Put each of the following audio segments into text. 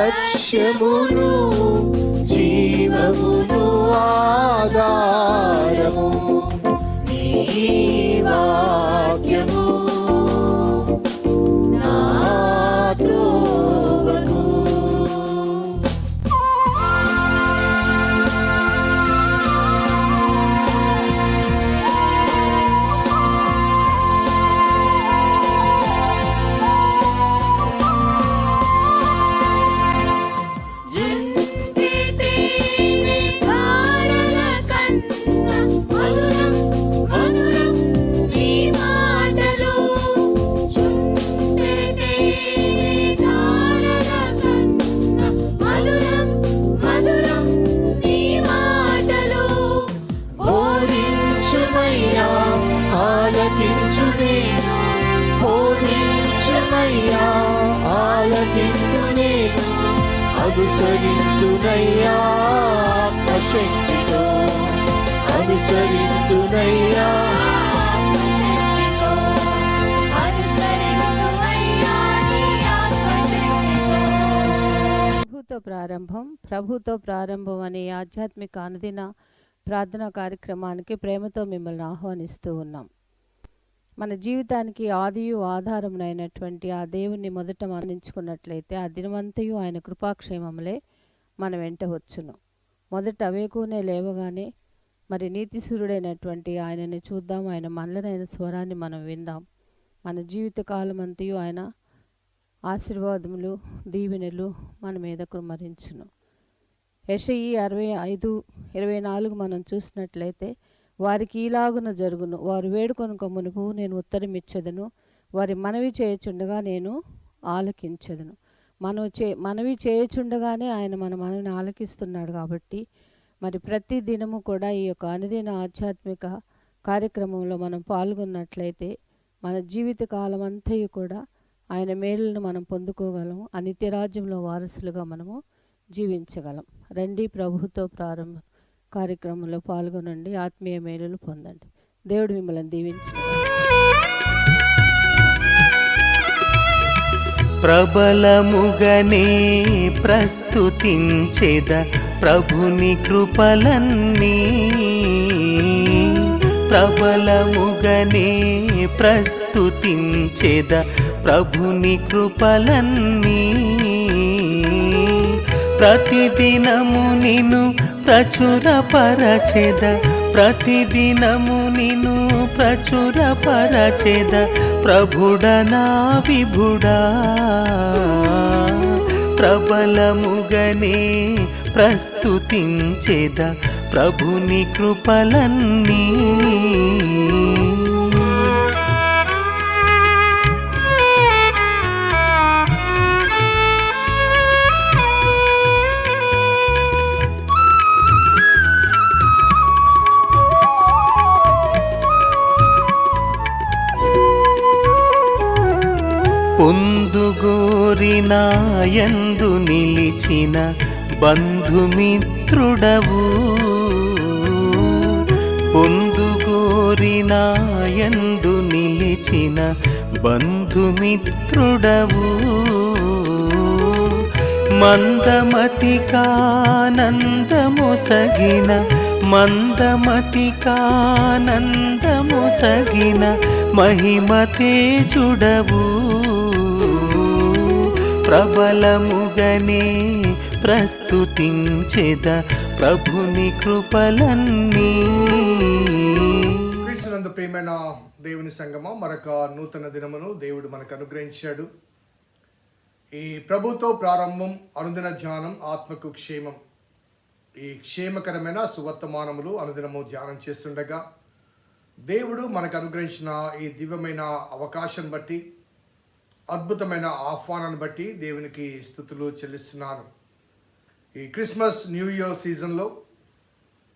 లక్ష్యమును జీవమును ఆధారము నీ వాక్యము నా త్రోవకు. అనుసరింతునయ్యా ఆత్మశక్తితో, అనుసరింతునయ్యా ప్రభుతో ప్రారంభం అనే ఆధ్యాత్మిక అనుదిన ప్రార్థనా కార్యక్రమానికి ప్రేమతో మిమ్మల్ని ఆహ్వానిస్తూ ఉన్నాం. మన జీవితానికి ఆదియు ఆధారమునైనటువంటి ఆ దేవుణ్ణి మొదట మరణించుకున్నట్లయితే ఆ దినమంతయు ఆయన కృపాక్షేమములే మన వెంట వచ్చును. మొదట వేకునే లేవగానే మరి నీతిసూరుడైనటువంటి ఆయనని చూద్దాం, ఆయన మనలనైన స్వరాన్ని మనం విందాం. మన జీవిత కాలం అంతయు ఆయన ఆశీర్వాదములు దీవెనలు మన మీద కుమ్మరించును. యెషయి 65:24 మనం చూసినట్లయితే వారికి ఈలాగున జరుగును, వారు వేడుకొనుక మునుపు నేను ఉత్తరమిచ్చెదను, వారి మనవి చేయుచుండగా నేను ఆలకించెదను. మనవి చేయుచుండగానే ఆయన మన మనవిని ఆలకిస్తున్నాడు. కాబట్టి మరి ప్రతి దినము కూడా ఈ యొక్క అనుదిన ఆధ్యాత్మిక కార్యక్రమంలో మనం పాల్గొన్నట్లయితే మన జీవిత కాలం అంతయు కూడా ఆయన మేలులను మనం పొందుకోగలం, ఆ నిత్యరాజ్యంలో వారసులుగా మనము జీవించగలం. రండి, ప్రభుతో ప్రారంభం కార్యక్రమంలో పాల్గొనండి, ఆత్మీయ మేలులు పొందండి. దేవుడు మిమ్మల్ని దీవించును. ప్రబలముగనే ప్రస్తుతించెద ప్రభుని కృపలన్నీ, ప్రబలముగనే ప్రస్తుతించెద ప్రభుని కృపలన్నీ. ప్రతిదినము నిన్ను ప్రచురపరచెద, ప్రతిదినము నిన్ను ప్రచురపరచెద ప్రభుడనా విభుడా. ప్రబలముగనే ప్రస్తుతించెద ప్రభుని కృపలన్నీ. పొందుగోరినాయందు నిలిచిన బంధుమిత్రుడవు, పొందుగోరినాయందు నిలిచిన బంధుమిత్రుడవు. మందమతికానందమొసగిన, మందమతికానందమొసగిన మహిమతేజుడవు. ప్రబలముగనే ప్రస్తుతించెద ప్రభుని కృపలన్నీ. క్రీస్తునందు ప్రియమైన దేవుని సంగమా, మరొక నూతన దినమును దేవుడు మనకు అనుగ్రహించాడు. ఈ ప్రభుతో ప్రారంభం అనుదిన ధ్యానం ఆత్మకు క్షేమం, ఈ క్షేమకరమైన సువర్తమానములు అనుదినము ధ్యానం చేస్తుండగా దేవుడు మనకు అనుగ్రహించిన ఈ దివ్యమైన అవకాశం బట్టి, అద్భుతమైన ఆహ్వానాన్ని బట్టి దేవునికి స్తుతులు చెల్లిస్తున్నాను. ఈ క్రిస్మస్ న్యూ ఇయర్ సీజన్లో,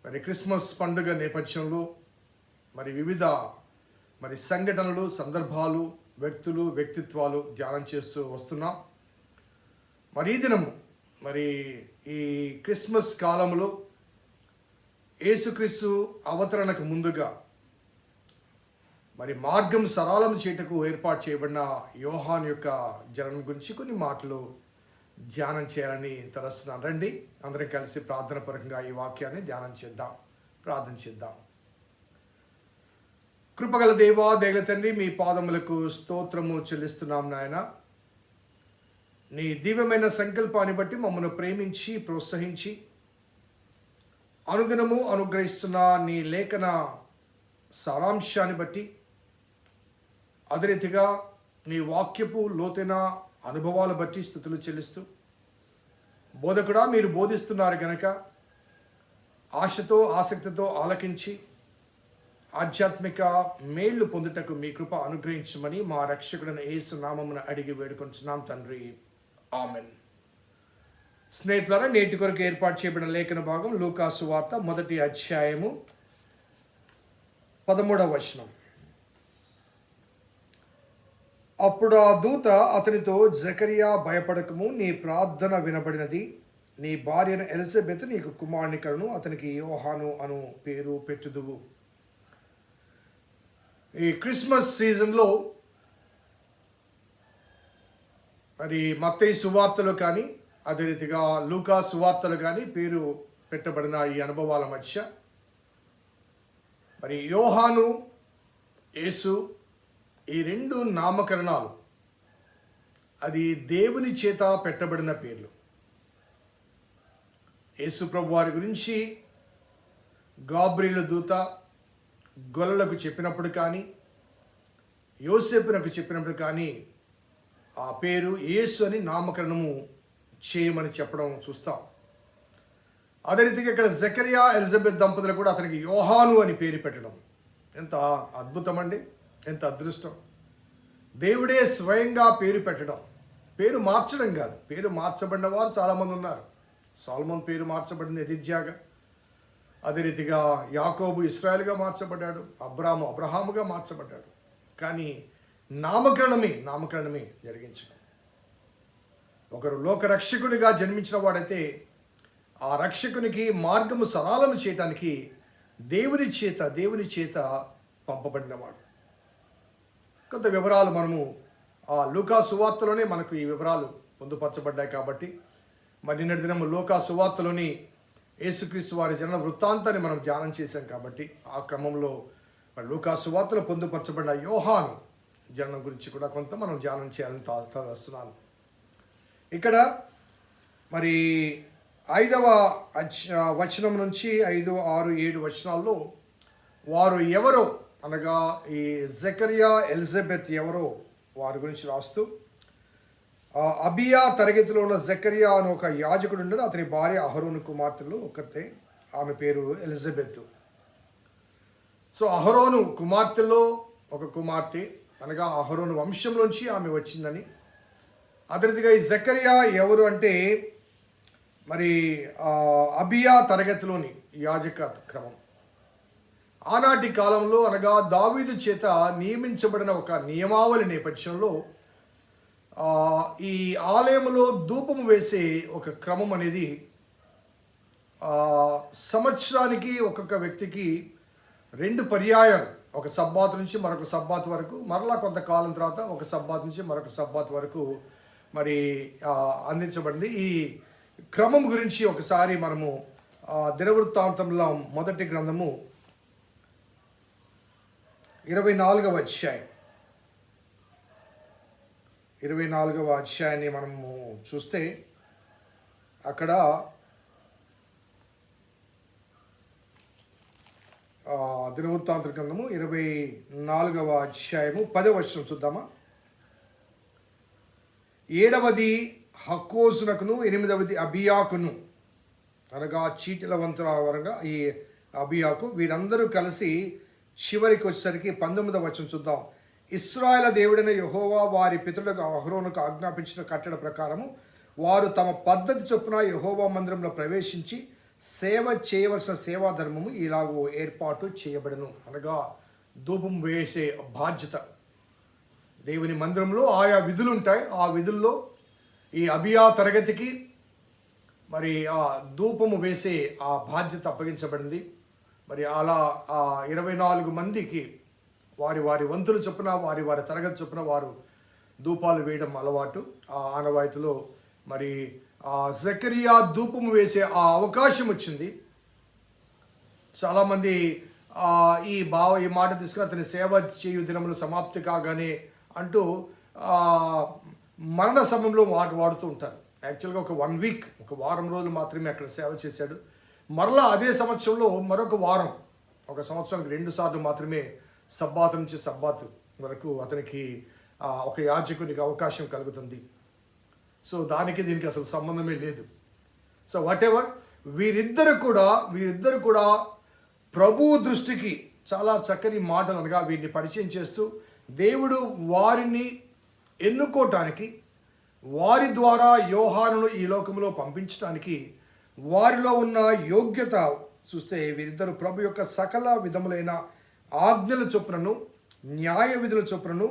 మరి క్రిస్మస్ పండుగ నేపథ్యంలో మరి వివిధ సంఘటనలు, సందర్భాలు, వ్యక్తులు, వ్యక్తిత్వాలు ధ్యానం చేస్తూ వస్తున్నాం. మరి ఈ దినము మరి ఈ క్రిస్మస్ కాలంలో యేసుక్రీస్తు అవతరణకు ముందుగా మరి మార్గం సరళం చేయటకు ఏర్పాటు చేయబడిన యోహాను యొక్క జననం గురించి కొన్ని మాటలు ధ్యానం చేయాలని తలస్తున్నాను. రండి అందరం కలిసి ప్రార్థన పరంగా ఈ వాక్యాన్ని ధ్యానం చేద్దాం, ప్రార్థన చేద్దాం. కృపగల దేవా, దయగల తండ్రి, మీ పాదములకు స్తోత్రము చెల్లిస్తున్నాం నాయన. నీ దివ్యమైన సంకల్పాన్ని బట్టి మమ్మల్ని ప్రేమించి ప్రోత్సహించి అనుదినము అనుగ్రహిస్తున్న నీ లేఖన సారాంశాన్ని బట్టి, అదే రీతిగా నీ వాక్యపు లోతైన అనుభవాలు బట్టి స్తుతులు చెల్లిస్తూ, బోధకుడా మీరు బోధిస్తున్నారు కనుక ఆశతో ఆసక్తితో ఆలకించి ఆధ్యాత్మిక మేళ్లు పొందుటకు మీ కృప అనుగ్రహించమని మా రక్షకుడైన యేసు నామమున అడిగి వేడుకొంటున్నాం తండ్రి, ఆమెన్. స్నేహితులారా, నేటి కొరకు ఏర్పాటు చేయబడిన లేఖన భాగం లూకా సువార్త 1వ అధ్యాయము 13వ వచనం. అప్పుడు ఆ దూత అతనితో, జకరియా భయపడకము, నీ ప్రార్థన వినబడినది, నీ భార్యను ఎలిజబెత్ నీకు కుమారుని కనును, అతనికి యోహాను అను పేరు పెట్టుదువు. ఈ క్రిస్మస్ సీజన్లో మరి మత్తయి సువార్తలు కానీ అదే రీతిగా లూకా సువార్తలు కానీ పేరు పెట్టబడిన ఈ అనుభవాల మధ్య మరి యోహాను, యేసు, ఈ రెండు నామకరణాలు అది దేవుని చేత పెట్టబడిన పేర్లు. యేసు ప్రభు వారి గురించి గాబ్రియేలు దూత గొల్లలకు చెప్పినప్పుడు కానీ, యోసేపునకు చెప్పినప్పుడు కానీ ఆ పేరు యేసు అని నామకరణము చేయమని చెప్పడం చూస్తాం. అదే రీతిగా ఇక్కడ జకరియా ఎలిజబెత్ దంపతులు కూడా అతనికి యోహాను అని పేరు పెట్టడం ఎంత అద్భుతం అండి, ఎంత అదృష్టం. దేవుడే స్వయంగా పేరు పెట్టడం, పేరు మార్చడం కాదు. పేరు మార్చబడిన వారు చాలామంది ఉన్నారు. సొలొమోను పేరు మార్చబడింది ఎదిజ్యాగా, అదే రీతిగా యాకోబు ఇశ్రాయేలుగా మార్చబడ్డాడు, అబ్రాము అబ్రహాముగా మార్చబడ్డాడు. కానీ నామకరణమే జరిగించడం. ఒకరు లోకరక్షకునిగా జన్మించిన వాడైతే ఆ రక్షకునికి మార్గము సరళము చేయటానికి దేవుని చేత పంపబడినవాడు. కొంత వివరాలు మనము ఆ లూకా సువార్తలోనే మనకు ఈ వివరాలు పొందుపరచబడ్డాయి. కాబట్టి మరి నిన్నటి దినము లూకా సువార్తలోని యేసుక్రీస్తు వారి జనన వృత్తాంతాన్ని మనం ధ్యానం చేశాం. కాబట్టి ఆ క్రమంలో మరి లూకా సువార్తలో పొందుపరచబడిన యోహాను జననం గురించి కూడా కొంత మనం ధ్యానం చేయాలని తలస్తున్నాను. ఇక్కడ మరి 5వ వచనం నుంచి 5, 6, 7 వచనాల్లో వారు ఎవరో అనగా ఈ జకరియా ఎలిజబెత్ ఎవరో వారి గురించి రాస్తూ, అబియా తరగతిలో ఉన్న జకరియా అని ఒక యాజకుడు ఉండదు, అతని భార్య అహరోను కుమార్తెలు ఒకటే, ఆమె పేరు ఎలిజబెత్. సో అహరోను కుమార్తెలో ఒక కుమార్తె అనగా అహరోను వంశంలోంచి ఆమె వచ్చిందని. అదే రీతిగా ఈ జకరియా ఎవరు అంటే మరి అబియా తరగతిలోని యాజక క్రమం. ఆనాటి కాలంలో అనగా దావీదు చేత నియమించబడిన ఒక నియమావళి నేపథ్యంలో ఈ ఆలయంలో ధూపము వేసే ఒక క్రమం అనేది సంవత్సరానికి ఒక్కొక్క వ్యక్తికి 2 పర్యాయాలు, ఒక సబ్బాతు నుంచి మరొక సబ్బాతు వరకు, మరలా కొంతకాలం తర్వాత ఒక సబ్బాతు నుంచి మరొక సబ్బాతు వరకు మరి అందించబడింది. ఈ క్రమం గురించి ఒకసారి మనము దినవృత్తాంతంలో మొదటి గ్రంథము 24వ అధ్యాయం 24వ అధ్యాయాన్ని మనము చూస్తే అక్కడ దినవృత్తాంత గ్రంథము 24వ అధ్యాయము 10వ వచనం చూద్దామా. 7వది హక్కోజునకును 8వది అబియాకును అనగా చీటిల వంతుల ఈ అబియాకు, వీరందరూ కలిసి చివరికి వచ్చేసరికి 19వ వచనం చూద్దాం. ఇశ్రాయేలు దేవుడైన యెహోవా వారి పితరులకు అహరోనుకు ఆజ్ఞాపించిన కట్టడ ప్రకారము వారు తమ పద్ధతి చొప్పున యెహోవా మందిరంలో ప్రవేశించి సేవ చేయవలసిన సేవా ధర్మము ఇలాగో ఏర్పాటు చేయబడను. అనగా ధూపం వేసే బాధ్యత దేవుని మందిరంలో ఆయా విధులు ఉంటాయి. ఆ విధుల్లో ఈ అబియా తరగతికి మరి ఆ ధూపము వేసే ఆ బాధ్యత అప్పగించబడింది. మరి అలా ఆ 24 మందికి వారి వారి వంతులు చొప్పున వారి వారి తరగతి చొప్పున వారు ధూపాలు వేయడం అలవాటు. ఆ ఆనవాయితీలో మరి ఆ జకరియా ధూపం వేసే ఆ అవకాశం వచ్చింది. చాలామంది ఈ మాట తీసుకుని అతని సేవ చేయు దినములు సమాప్తి కాగానే అంటూ మరణ సమయంలో వాడుతూ ఉంటారు. యాక్చువల్గా ఒక 1 వీక్, ఒక వారం రోజులు మాత్రమే అక్కడ సేవ చేశాడు. మరలా అదే సంవత్సరంలో మరొక వారం, ఒక సంవత్సరానికి 2 సార్లు మాత్రమే సబ్బాతు నుంచి సబ్బాతు వరకు అతనికి ఒక యాజకునికి అవకాశం కలుగుతుంది. సో దానికి దీనికి అసలు సంబంధమే లేదు. సో వాట్ ఎవర్, వీరిద్దరు కూడా ప్రభువు దృష్టికి చాలా చక్కని మాటలు అనగా వీరిని పరిచయం చేస్తూ దేవుడు వారిని ఎన్నుకోవటానికి, వారి ద్వారా యోహానును ఈ లోకంలో పంపించడానికి వారిలో ఉన్న యోగ్యత చూస్తే వీరిద్దరు ప్రభు యొక్క సకల విధములైన ఆజ్ఞల చొప్పునను న్యాయ విధుల చొప్పునను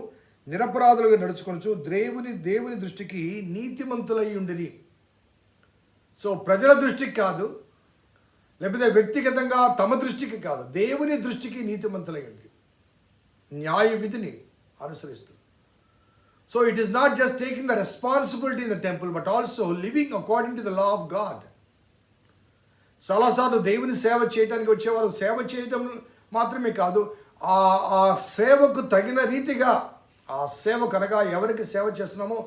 నిరపరాధులుగా నడుచుకొనుచు దేవుని దృష్టికి నీతిమంతులై ఉండిరి. సో ప్రజల దృష్టికి కాదు, లేకపోతే వ్యక్తిగతంగా తమ దృష్టికి కాదు, దేవుని దృష్టికి నీతిమంతులై ఉండిరి, న్యాయ విధిని అనుసరిస్తూ. So it is not just taking the responsibility in the temple but also living according to the law of God. చాలాసార్లు దేవుని సేవ చేయడానికి వచ్చేవారు సేవ చేయటం మాత్రమే కాదు, ఆ సేవకు తగిన రీతిగా, ఆ సేవకు అనగా ఎవరికి సేవ చేస్తున్నామో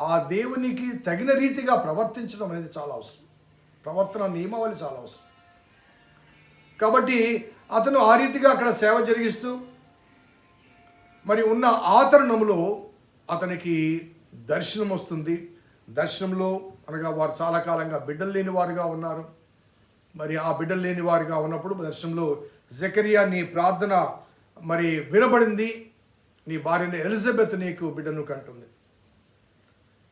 ఆ దేవునికి తగిన రీతిగా ప్రవర్తించడం అనేది చాలా అవసరం. ప్రవర్తన నియమావళి చాలా అవసరం. కాబట్టి అతను ఆ రీతిగా అక్కడ సేవ జరిగిస్తూ మరి ఉన్న ఆ తరుణంలో అతనికి దర్శనం వస్తుంది. దర్శనంలో అనగా వారు చాలా కాలంగా బిడ్డలు లేని వారుగా ఉన్నారు. మరి ఆ బిడ్డలు లేని వారుగా ఉన్నప్పుడు దర్శనంలో జకరియా నీ ప్రార్థన మరి వినబడింది, నీ భార్యని ఎలిజబెత్ నీకు బిడ్డను కంటుంది.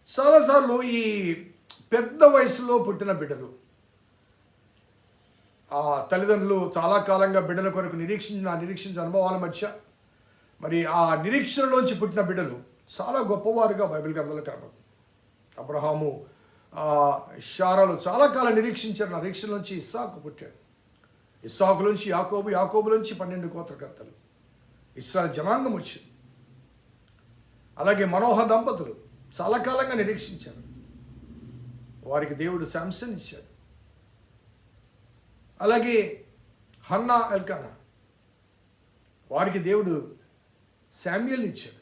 చాలాసార్లు ఈ పెద్ద వయసులో పుట్టిన బిడ్డలు, ఆ తల్లిదండ్రులు చాలా కాలంగా బిడ్డల కొరకు నిరీక్షించిన అనుభవాల మధ్య మరి ఆ నిరీక్షణలోంచి పుట్టిన బిడ్డలు చాలా గొప్పవారుగా బైబిల్ గ్రంథంలో కనబడుతుంది. అబ్రహాము శారాలు చాలా కాలం నిరీక్షించారు. నిరీక్షణ నుంచి ఇస్సాకు పుట్టాడు, ఇస్సాకు నుంచి యాకోబు, యాకోబు నుంచి 12 గోత్రకర్తలు, ఇస్రాయేల్ జనాంగం వచ్చింది. అలాగే మనోహ దంపతులు చాలా కాలంగా నిరీక్షించారు, వారికి దేవుడు శాంసన్ ఇచ్చాడు. అలాగే హన్నా ఎల్కానా, వారికి దేవుడు శామ్యుయల్ ఇచ్చాడు.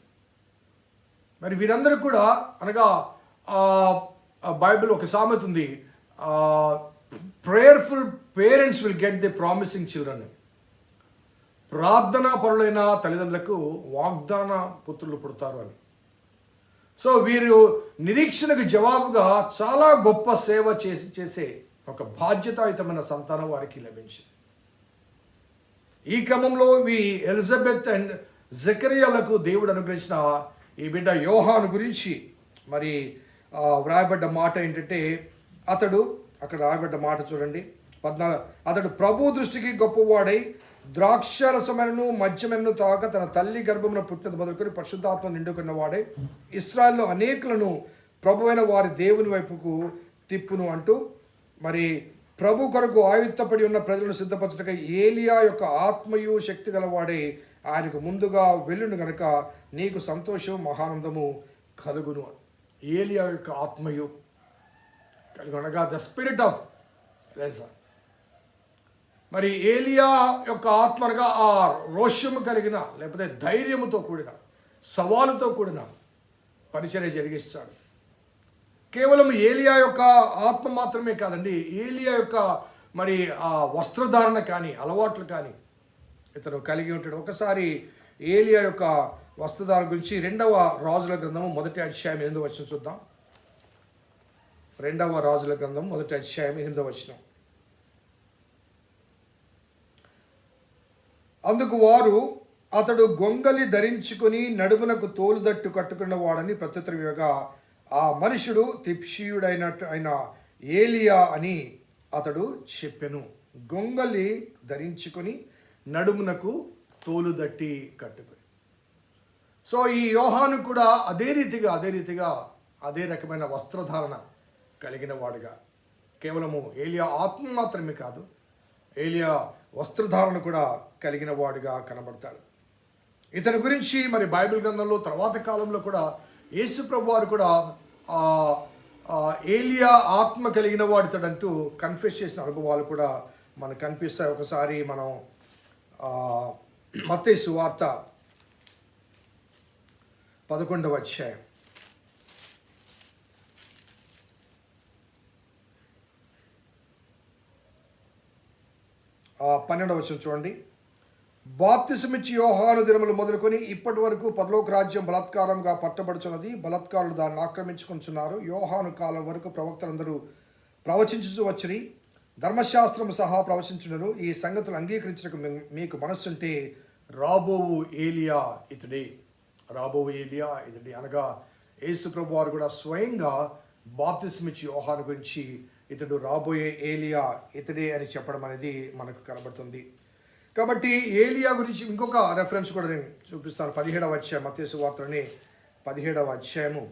మరి వీరందరూ కూడా అనగా బైబిల్ ఒక సామెత ఉంది, prayerful parents will get the promising children. ప్రార్థనా పరులైన తల్లిదండ్రులకు వాగ్దాన పుత్రులు పుడతారు అని. సో వీరు నిరీక్షణకు జవాబుగా చాలా గొప్ప సేవ చేసే ఒక బాధ్యతాయుతమైన సంతానం వారికి లభించింది. ఈ క్రమంలో ఈ ఎలిజబెత్ అండ్ జకరియాలకు దేవుడు అనుగ్రహించిన ఈ బిడ్డ యోహాను గురించి మరి వ్రాయబడ్డ మాట ఏంటంటే, అక్కడ రాయబడ్డ మాట చూడండి 14, అతడు ప్రభు దృష్టికి గొప్పవాడై ద్రాక్షరసమైనను మద్యమైనను తాక తన తల్లి గర్భమున పుట్టినది మొదలుకొని పరిశుద్ధాత్మ నిండుకున్న వాడై ఇశ్రాయేలులో అనేకులను ప్రభువైన వారి దేవుని వైపుకు తిప్పును అంటూ మరి ప్రభు కొరకు ఆయుత్తపడి ఉన్న ప్రజలను సిద్ధపరచుటకై ఏలియా యొక్క ఆత్మయు శక్తి గలవాడై ఆయనకు ముందుగా వెళ్ళును గనక నీకు సంతోషం మహానందము కలుగును. ఏలియా యొక్క ఆత్మయు కలుగునగా ద స్పిరిట్ ఆఫ్ ఎలీజా. మరి ఏలియా యొక్క ఆత్మనగా ఆ రోషము కలిగిన లేకపోతే ధైర్యముతో కూడిన సవాలుతో కూడిన పరిచర్య జరిగిస్తాడు. కేవలం ఏలియా యొక్క ఆత్మ మాత్రమే కాదండి, ఏలియా యొక్క మరి ఆ వస్త్రధారణ కానీ అలవాట్లు కానీ ఇతను కలిగి ఉంటాడు. ఒకసారి ఏలియా యొక్క వస్త్రధారణ గురించి 2వ రాజుల గ్రంథము 1వ అధ్యాయం 8వ వచనం చూద్దాం. 2వ రాజుల గ్రంథం 1వ అధ్యాయం 8వ వచనం. అందుకు వారు అతడు గొంగలి ధరించుకుని నడుమునకు తోలుదట్టు కట్టుకున్న వాడని ప్రత్యుత్తరమివ్వగా ఆ మనుషుడు తిప్షీయుడైన ఏలియా అని అతడు చెప్పెను. గొంగలి ధరించుకొని నడుమునకు తోలుదట్టి కట్టుకొని. సో ఈ యోహాను కూడా అదే రీతిగా అదే రకమైన వస్త్రధారణ కలిగిన వాడుగా, కేవలము ఏలియా ఆత్మ మాత్రమే కాదు, ఏలియా వస్త్రధారణ కూడా కలిగిన వాడుగా కనబడతాడు. ఇతని గురించి మరి బైబిల్ గ్రంథంలో తర్వాత కాలంలో కూడా యేసు ప్రభు వారు కూడా ఏలియా ఆత్మ కలిగిన వాడితడంటూ కన్ఫెస్ చేసిన అనుభవాలు కూడా మనకు కనిపిస్తాయి. ఒకసారి మనం మత్తయి సువార్త 11వ అధ్యాయం 12వ వచనం చూడండి. బాప్తిసమిచ్చి యోహాను దినములు మొదలుకొని ఇప్పటి వరకు పరలోక రాజ్యం బలాత్కారంగా పట్టబడుచున్నది, బలాత్కారులు దాన్ని ఆక్రమించుకుంటున్నారు. యోహాను కాలం వరకు ప్రవక్తలందరూ ప్రవచించుచు వచ్చిరి, ధర్మశాస్త్రము సహా ప్రవచించున్నారు. ఈ సంగతులు అంగీకరించడానికి మీకు మనస్సుంటే రాబోవు ఏలియా ఇతడే, రాబోవు ఏలియా ఇతడే అనగా యేసు ప్రభు వారు కూడా స్వయంగా బాప్తిసమిచ్చి యోహాను గురించి ఇతడు రాబోయే ఏలియా ఇతడే అని చెప్పడం అనేది మనకు కనబడుతుంది. కాబట్టి ఏలియా గురించి ఇంకొక రెఫరెన్స్ కూడా నేను చూపిస్తాను. 17వ అధ్యాయం, మత్తయి సువార్తలోని 17వ అధ్యాయము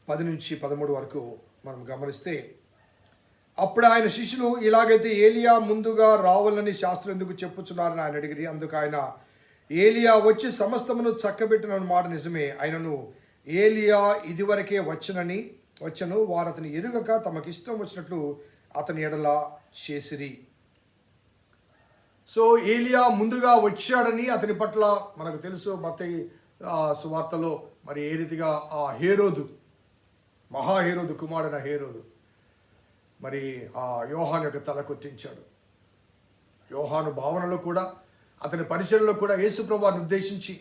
10 నుంచి 13 వరకు మనం గమనిస్తే, అప్పుడు ఆయన శిష్యులు, ఇలాగైతే ఏలియా ముందుగా రావాలని శాస్త్రం ఎందుకు చెప్పుచున్నారని ఆయన అడిగిరి. అందుకు ఆయన, ఏలియా వచ్చి సమస్తమును చక్కబెట్టిన మాట నిజమే, ఆయనను ఏలియా ఇదివరకే వచ్చను వారు అతని ఎరుగక తమకు ఇష్టం వచ్చినట్లు అతని ఎడల చేసిరి. సో ఏలియా ముందుగా వచ్చాడని అతని పట్ల మనకు తెలుసు. మత్తయి సువార్తలో మరి ఏ రీతిగా ఆ హేరోదు, మహాహేరోదు కుమారుడైన హేరోదు మరి ఆ యోహాను యొక్క తల కొట్టించాడు. యోహాను భావనలో కూడా అతని పరిచయంలో కూడా యేసుప్రభువాన్ని ఉద్దేశించి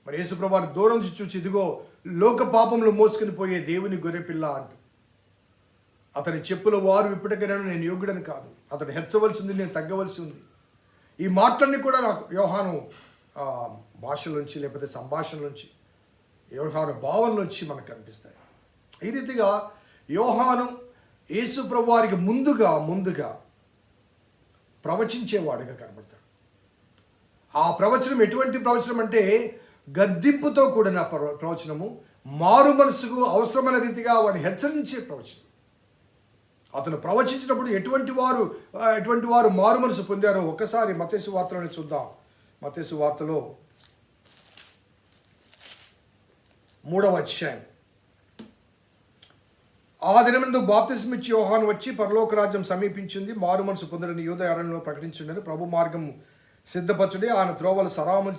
మరి యేసుప్రభువాన్ని దూరం నుంచి చూచి, ఇదిగో లోక పాపంలో మోసుకుని పోయే దేవుని గొర్రెపిల్ల అంటూ, అతని చెప్పుల వారు ఇప్పటికైనా నేను యోగ్యుడని కాదు, అతడు హెచ్చవలసి ఉంది, నేను తగ్గవలసి ఉంది. ఈ మాటలన్నీ కూడా నాకు యోహాను భాషలోంచి లేకపోతే సంభాషణలోంచి, యోహాను భావనలోంచి మనకు కనిపిస్తాయి. ఈ రీతిగా యోహాను యేసు ప్రభువారికి ముందుగా ప్రవచించేవాడుగా కనబడతాడు. ఆ ప్రవచనం ఎటువంటి ప్రవచనం అంటే గద్దింపుతో కూడిన ప్రవచనము, మారు మనసుకు అవసరమైన రీతిగా వారిని హెచ్చరించే ప్రవచనం. అతను ప్రవచించినప్పుడు ఎటువంటి వారు మారు మనసు పొందారో ఒకసారి మత్తయి సువార్తలోనే చూద్దాం. మత్తయి సువార్తలో 3వ అధ్యాయం, ఆ దినమందు బాప్తిస్మిచ్చి యోహాను వచ్చి పరలోక రాజ్యం సమీపించింది, మారు మనసు పొందడని యూదయ అరణ్యంలో ప్రకటించుండని, ప్రభు మార్గం సిద్ధపరచుడి, ఆయన త్రోవలు సరామం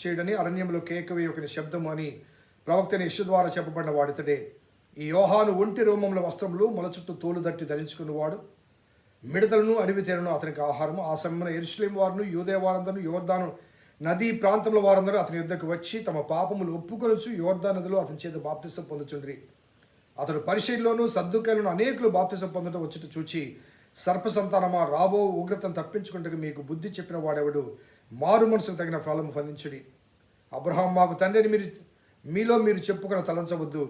చేయడని, అరణ్యంలో కేకవే ఒకని శబ్దము అని ప్రవక్తని యెషయా ద్వారా చెప్పబడిన వాడితడే. ఈ యోహాను ఒంటి రోమముల వస్త్రములు, మొల చుట్టూ తోలు దట్టి ధరించుకున్నవాడు, మిడతలను అడవి తేనెను అతనికి ఆహారము. ఆ సమయంలో యెరూషలేము వారును యూదయ వారందరూ యోర్దాను నదీ ప్రాంతంలో వారందరూ అతని యుద్ధకు వచ్చి తమ పాపములు ఒప్పుకొనొచ్చు యోర్దాను నదిలో అతని చేత బాప్తిసం పొందుచుండ్రి. అతడు పరిసయ్యుల్లోనూ సద్దూకయ్యులను అనేకులు బాప్తిసం పొందడం వచ్చి చూచి, సర్ప సంతానమా, రాబో ఉగ్రతను తప్పించుకుంటకు మీకు బుద్ధి చెప్పిన వాడెవడు, మారు మనసుకు తగిన ఫలము పొందించుడి. అబ్రహాం మాకు తండ్రిని మీలో మీరు చెప్పుకుని తలంచవద్దు,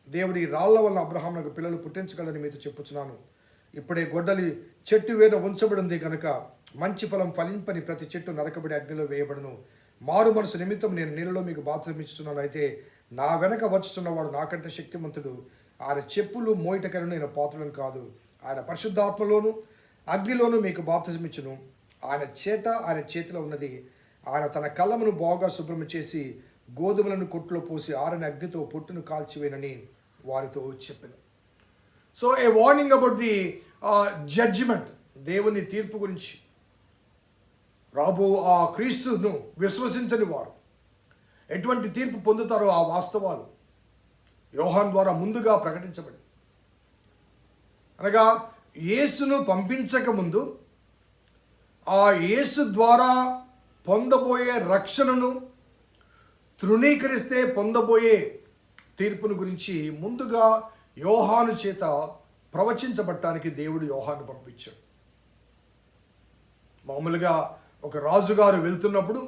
దేవుడి రాళ్ల వలన అబ్రహామునకు పిల్లలు పుట్టించగలని మీతో చెప్పుచున్నాను. ఇప్పుడే గొడ్డలి చెట్టు వేన ఉంచబడింది కనుక మంచి ఫలం ఫలింపని ప్రతి చెట్టు నరకబడి అగ్నిలో వేయబడును. మారు మనసు నిమిత్తం నేను నీళ్ళలో మీకు బాప్తిసమిచ్చుచున్నాను. అయితే నా వెనక వచ్చుచున్నవాడు నాకంటే శక్తిమంతుడు, ఆయన చెప్పులు మోయిటకను నేను పాత్రులను కాదు. ఆయన పరిశుద్ధాత్మలోను అగ్నిలోను మీకు బాప్తిసమిచ్చును. ఆయన చేతిలో ఉన్నది. ఆయన తన కళ్ళమును బాగా శుభ్రం చేసి గోధుమలను కొట్టులో పోసి ఆరని అగ్నితో పొట్టును కాల్చివేనని వారితో చెప్పాను. So a warning about the judgement, దేవుని తీర్పు గురించి. రాబో ఆ క్రీస్తును విశ్వసించని వారు ఎటువంటి తీర్పు పొందుతారో ఆ వాస్తవాలు యోహాను ద్వారా ముందుగా ప్రకటించబడి, అనగా యేసును పంపించక ముందు ఆ యేసు ద్వారా పొందబోయే రక్షణను తృణీకరిస్తే పొందబోయే తీర్పును గురించి ముందుగా యోహాను చేత ప్రవచించబడటానికి దేవుడు యోహాను పంపించాడు. మామూలుగా ఒక రాజుగారు వెళ్తున్నప్పుడు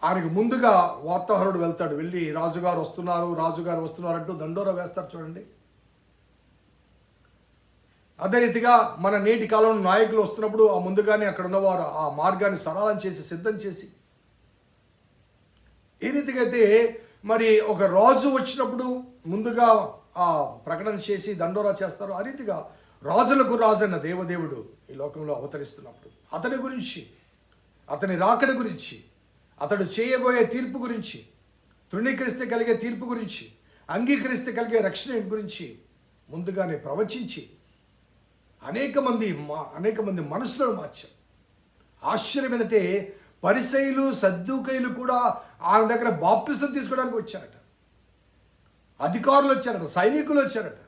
ఆయనకు ముందుగా వార్తాహరుడు వెళ్తాడు. వెళ్ళి రాజుగారు వస్తున్నారు అంటూ దండోరా వేస్తారు చూడండి. అదే రీతిగా మన నేటి కాలంలో నాయకులు వస్తున్నప్పుడు ఆ ముందుగానే అక్కడ ఉన్నవారు ఆ మార్గాన్ని సరళం చేసి సిద్ధం చేసి, ఏ రీతిగా అయితే మరి ఒక రాజు వచ్చినప్పుడు ముందుగా ఆ ప్రకటన చేసి దండోరా చేస్తారు, ఆ రీతిగా రాజులకు రాజన్న దేవదేవుడు ఈ లోకంలో అవతరిస్తున్నప్పుడు అతని గురించి, అతని రాకడ గురించి, అతడు చేయబోయే తీర్పు గురించి తృణీకరిస్తే కలిగే తీర్పు గురించి, అంగీకరిస్తే కలిగే రక్షణ గురించి ముందుగానే ప్రవచించి అనేక మంది మనసులను మార్చారు. ఆశ్చర్యం ఏంటంటే పరిసయ్యులు, సద్దూకయ్యులు కూడా ఆయన దగ్గర బాప్తిసం తీసుకోవడానికి వచ్చారట. అధికారులు వచ్చారట, సైనికులు వచ్చారట.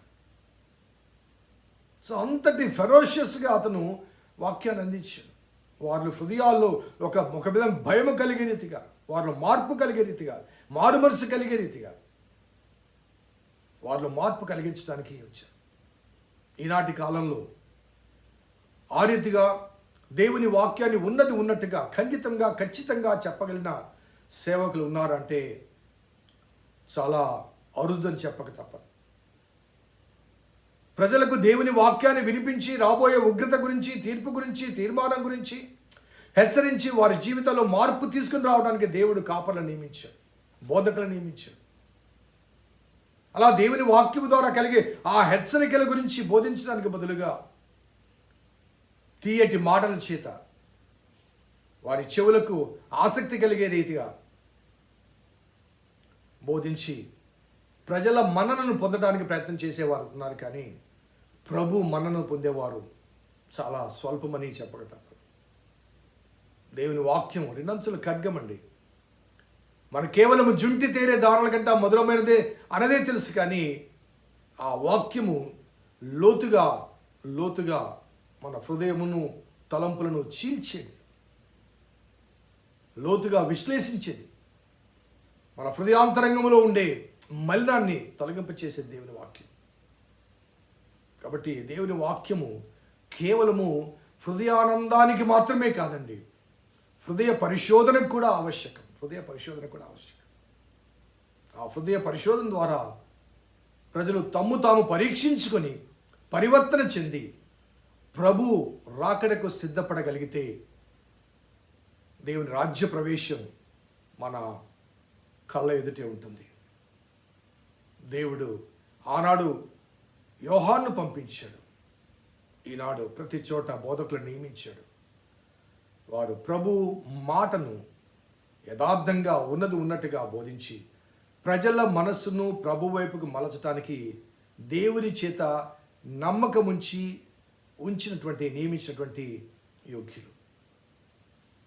సో అంతటి ఫెరోషియస్గా అతను వాక్యాన్ని అందించాడు. వాళ్ళ హృదయాల్లో ఒక విధంగా భయం కలిగే రీతిగా, వాళ్ళ మార్పు కలిగే రీతిగా, మారు మనసు కలిగే రీతిగా వాళ్ళు మార్పు కలిగించడానికి వచ్చారు. ఈనాటి కాలంలో ఆ రీతిగా దేవుని వాక్యాన్ని ఉన్నది ఉన్నట్టుగా ఖచ్చితంగా చెప్పగలిగిన సేవకులు ఉన్నారంటే చాలా అరుదని చెప్పక తప్పదు. ప్రజలకు దేవుని వాక్యాన్ని వినిపించి రాబోయే ఉగ్రత గురించి, తీర్పు గురించి, తీర్మానం గురించి హెచ్చరించి వారి జీవితంలో మార్పు తీసుకుని రావడానికి దేవుడు కాపర్లను నియమించాడు, బోధకులను నియమించాడు. అలా దేవుని వాక్యం ద్వారా కలిగే ఆ హెచ్చరికల గురించి బోధించడానికి బదులుగా తీయటి మాటల చేత వారి చెవులకు ఆసక్తి కలిగే రీతిగా బోధించి ప్రజల మన్ననను పొందడానికి ప్రయత్నం చేసేవారు ఉన్నారు. కానీ ప్రభు మన్ననను పొందేవారు చాలా స్వల్పమని చెప్పక తప్పదు. దేవుని వాక్యం రెండంచుల ఖడ్గమండి. మన కేవలం జుంటి తేరే దారాల కంటే మధురమైనదే అనదే తెలుసు. కానీ ఆ వాక్యము లోతుగా మన హృదయమును, తలంపులను చీల్చేది, లోతుగా విశ్లేషించేది, మన హృదయాంతరంగంలో ఉండే మలినాన్ని తొలగింపచేసేది దేవుని వాక్యం. కాబట్టి దేవుని వాక్యము కేవలము హృదయానందానికి మాత్రమే కాదండి, హృదయ పరిశోధనకు కూడా ఆవశ్యకం. ఆ హృదయ పరిశోధన ద్వారా ప్రజలు తాము పరీక్షించుకొని పరివర్తన చెంది ప్రభు రాకడకు సిద్ధపడగలిగితే దేవుని రాజ్య ప్రవేశం మన కళ్ళ ఎదుటే ఉంటుంది. దేవుడు ఆనాడు యోహాన్ను పంపించాడు, ఈనాడు ప్రతి చోట బోధకులను నియమించాడు. వారు ప్రభు మాటను యథార్థంగా ఉన్నట్టుగా బోధించి ప్రజల మనస్సును ప్రభు వైపుకు మలచటానికి దేవుని చేత నమ్మకం నియమించినటువంటి యోగ్యులు.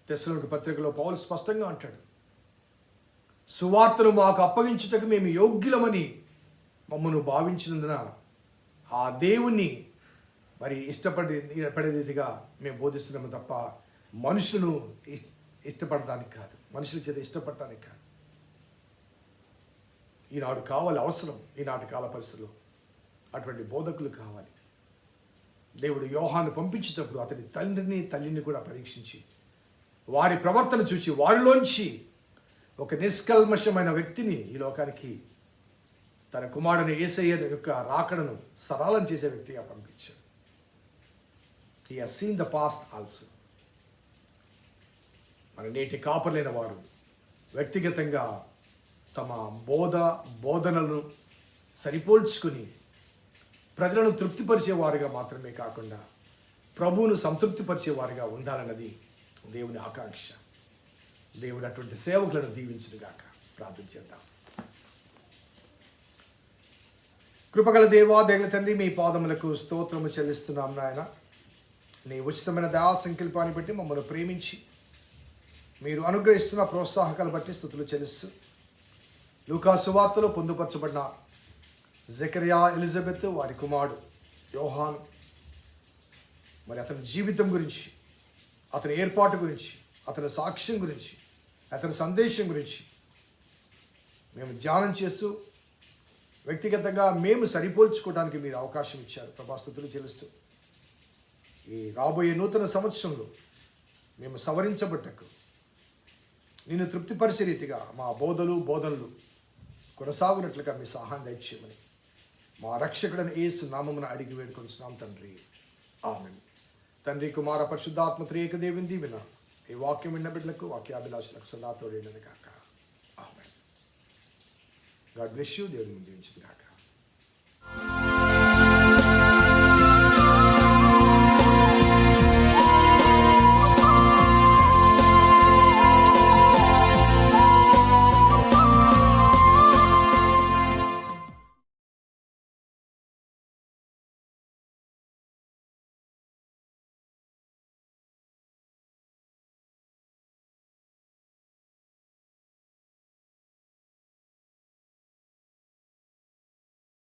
తెస్సలోనిక పత్రికలో పౌలు స్పష్టంగా అంటాడు, సువార్తను మాకు అప్పగించుటకు మేము యోగ్యులమని మమ్మను భావించినందున ఆ దేవుణ్ణి ఇష్టపడే రీతిగా మేము బోధిస్తున్నాము తప్ప మనుషులను ఇష్టపడటానికి కాదు, మనుషుల చేత ఇష్టపడటానికి కాదు. ఈనాడు కావాలి, అవసరం. ఈనాటి కాల పరిస్థితుల్లో అటువంటి బోధకులు కావాలి. దేవుడు యోహాను పంపించేటప్పుడు అతని తల్లిని కూడా పరీక్షించి వారి ప్రవర్తన చూసి వారిలోంచి ఒక నిష్కల్మషమైన వ్యక్తిని ఈ లోకానికి తన కుమారుని యేసయ్య యొక్క రాకడను సరళం చేసే వ్యక్తిగా పంపించాడు. He has seen the past also. మన నేటి కాపర్లైన వారు వ్యక్తిగతంగా తమ బోధనలను సరిపోల్చుకుని ప్రజలను తృప్తిపరిచేవారుగా మాత్రమే కాకుండా ప్రభువును సంతృప్తిపరిచేవారుగా ఉండాలన్నది దేవుని ఆకాంక్ష. దేవుడు అటువంటి సేవకులను దీవించునుగాక. ప్రార్థన చేద్దాం. కృపగల దేవా, దేవుని తండ్రి, మీ పాదములకు స్తోత్రము చెల్లిస్తున్నాం నాయన. నీ ఉచితమైన దయా సంకల్పాన్ని బట్టి మమ్మల్ని ప్రేమించి మీరు అనుగ్రహిస్తున్న ప్రోత్సాహకాలు బట్టి స్తుతులు చెల్లిస్తూ లూకా సువార్తలో పొందుపరచబడిన జకరియా, ఎలిజబెత్, వారి కుమారుడు యోహాను, అతని జీవితం గురించి, అతని ఏర్పాటు గురించి, అతని సాక్ష్యం గురించి, అతని సందేశం గురించి మేము ధ్యానం చేస్తూ వ్యక్తిగతంగా మేము సరిపోల్చుకోవడానికి మీరు అవకాశం ఇచ్చారు. ప్రభా, స్తుతులు చెల్లిస్తూ ఈ రాబోయే నూతన సంవత్సరంలో మేము సవరించబట్టకు నిన్ను తృప్తిపరిచే రీతిగా మా బోధనలు కొనసాగునట్లుగా మీ సహాయం దయచేయమని మా రక్షకుడైన యేసు నామమున అడిగి వేడుకొంచున్నాం తండ్రి. ఆమేన్. తండ్రి, కుమార, పరిశుద్ధాత్మ త్రియేక దేవుని దీవెన ఈ వాక్యం విన్న బిడ్డలకు, వాక్యాభిలాషులకు సదా తోడైనది గాక. ఆమేన్. God bless you. దేవుని దీవించును గాక.